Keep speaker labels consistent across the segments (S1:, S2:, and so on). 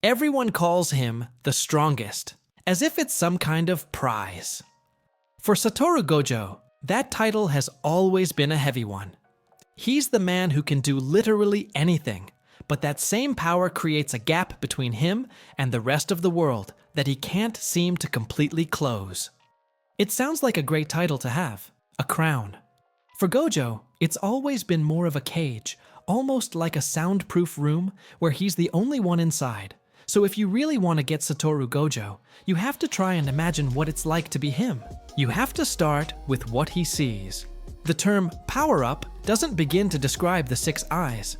S1: Everyone calls him the strongest, as if it's some kind of prize. For Satoru Gojo, that title has always been a heavy one. He's the man who can do literally anything, but that same power creates a gap between him and the rest of the world that he can't seem to completely close. It sounds like a great title to have, a crown. For Gojo, it's always been more of a cage, almost like a soundproof room where he's the only one inside. So if you really want to get Satoru Gojo, you have to try and imagine what it's like to be him. You have to start with what he sees. The term power-up doesn't begin to describe the 6 eyes.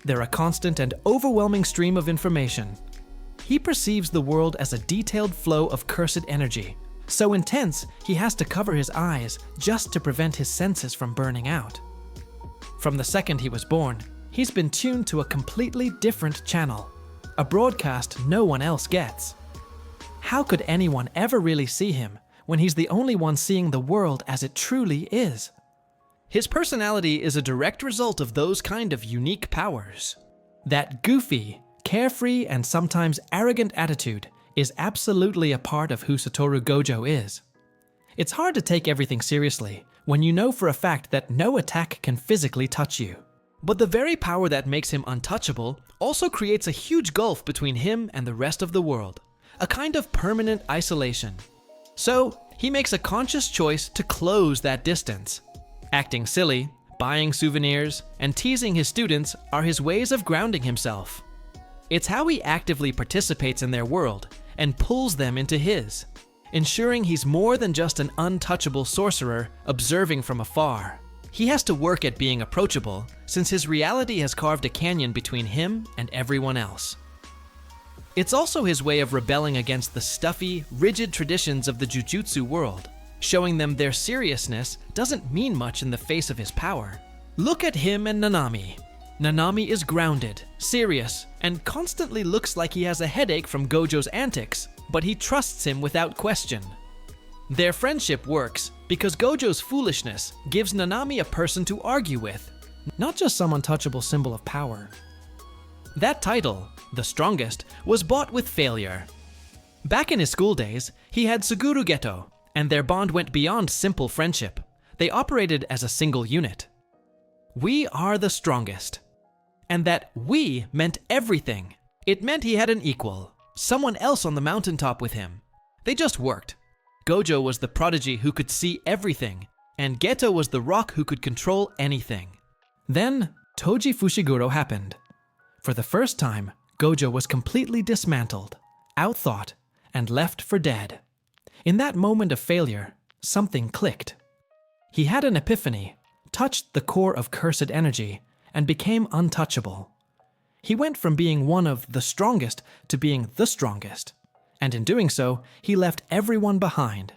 S1: They're a constant and overwhelming stream of information. He perceives the world as a detailed flow of cursed energy, so intense he has to cover his eyes just to prevent his senses from burning out. From the second he was born, he's been tuned to a completely different channel, a broadcast no one else gets. How could anyone ever really see him when he's the only one seeing the world as it truly is? His personality is a direct result of those kind of unique powers. That goofy, carefree, and sometimes arrogant attitude is absolutely a part of who Satoru Gojo is. It's hard to take everything seriously when you know for a fact that no attack can physically touch you. But the very power that makes him untouchable also creates a huge gulf between him and the rest of the world, a kind of permanent isolation. So, he makes a conscious choice to close that distance. Acting silly, buying souvenirs, and teasing his students are his ways of grounding himself. It's how he actively participates in their world and pulls them into his, ensuring he's more than just an untouchable sorcerer observing from afar. He has to work at being approachable, since his reality has carved a canyon between him and everyone else. It's also his way of rebelling against the stuffy, rigid traditions of the Jujutsu world, showing them their seriousness doesn't mean much in the face of his power. Look at him and Nanami. Nanami is grounded, serious, and constantly looks like he has a headache from Gojo's antics, but he trusts him without question. Their friendship works because Gojo's foolishness gives Nanami a person to argue with, not just some untouchable symbol of power. That title, the strongest, was bought with failure. Back in his school days, he had Suguru Geto, and their bond went beyond simple friendship. They operated as a single unit. We are the strongest. And that we meant everything. It meant he had an equal, someone else on the mountaintop with him. They just worked. Gojo was the prodigy who could see everything, and Geto was the rock who could control anything. Then, Toji Fushiguro happened. For the first time, Gojo was completely dismantled, outthought, and left for dead. In that moment of failure, something clicked. He had an epiphany, touched the core of cursed energy, and became untouchable. He went from being one of the strongest to being the strongest, and in doing so, he left everyone behind,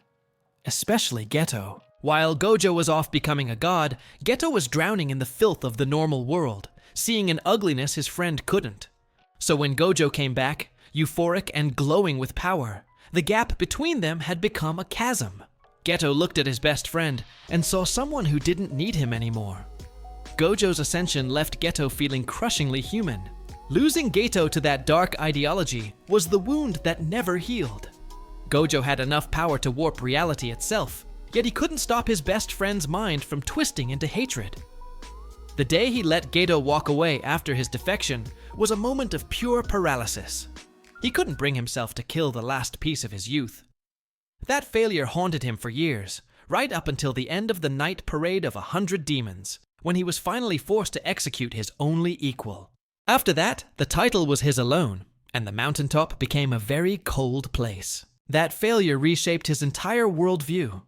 S1: especially Geto. While Gojo was off becoming a god, Geto was drowning in the filth of the normal world, seeing an ugliness his friend couldn't. So when Gojo came back, euphoric and glowing with power, the gap between them had become a chasm. Geto looked at his best friend and saw someone who didn't need him anymore. Gojo's ascension left Geto feeling crushingly human. Losing Geto to that dark ideology was the wound that never healed. Gojo had enough power to warp reality itself, yet he couldn't stop his best friend's mind from twisting into hatred. The day he let Geto walk away after his defection was a moment of pure paralysis. He couldn't bring himself to kill the last piece of his youth. That failure haunted him for years, right up until the end of the night parade of 100 demons, when he was finally forced to execute his only equal. After that, the title was his alone, and the mountaintop became a very cold place. That failure reshaped his entire worldview.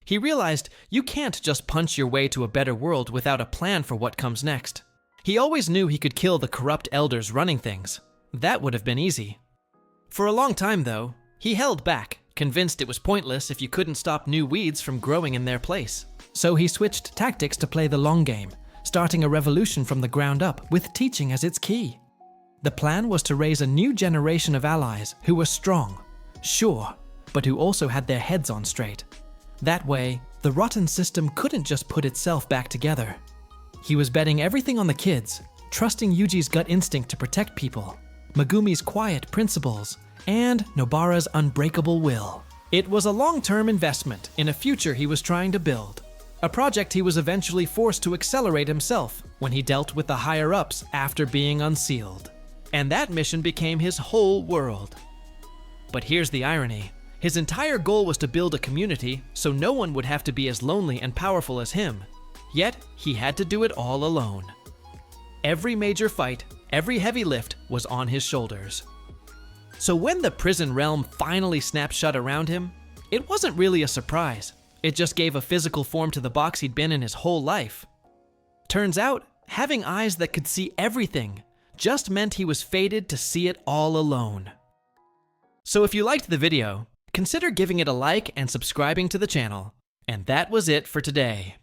S1: He realized you can't just punch your way to a better world without a plan for what comes next. He always knew he could kill the corrupt elders running things. That would have been easy. For a long time, though, he held back, convinced it was pointless if you couldn't stop new weeds from growing in their place. So he switched tactics to play the long game, starting a revolution from the ground up with teaching as its key. The plan was to raise a new generation of allies who were strong, sure, but who also had their heads on straight. That way, the rotten system couldn't just put itself back together. He was betting everything on the kids, trusting Yuji's gut instinct to protect people, Megumi's quiet principles, and Nobara's unbreakable will. It was a long-term investment in a future he was trying to build. A project he was eventually forced to accelerate himself when he dealt with the higher-ups after being unsealed. And that mission became his whole world. But here's the irony. His entire goal was to build a community so no one would have to be as lonely and powerful as him. Yet, he had to do it all alone. Every major fight, every heavy lift was on his shoulders. So when the prison realm finally snapped shut around him, it wasn't really a surprise. It just gave a physical form to the box he'd been in his whole life. Turns out, having eyes that could see everything just meant he was fated to see it all alone. So if you liked the video, consider giving it a like and subscribing to the channel. And that was it for today.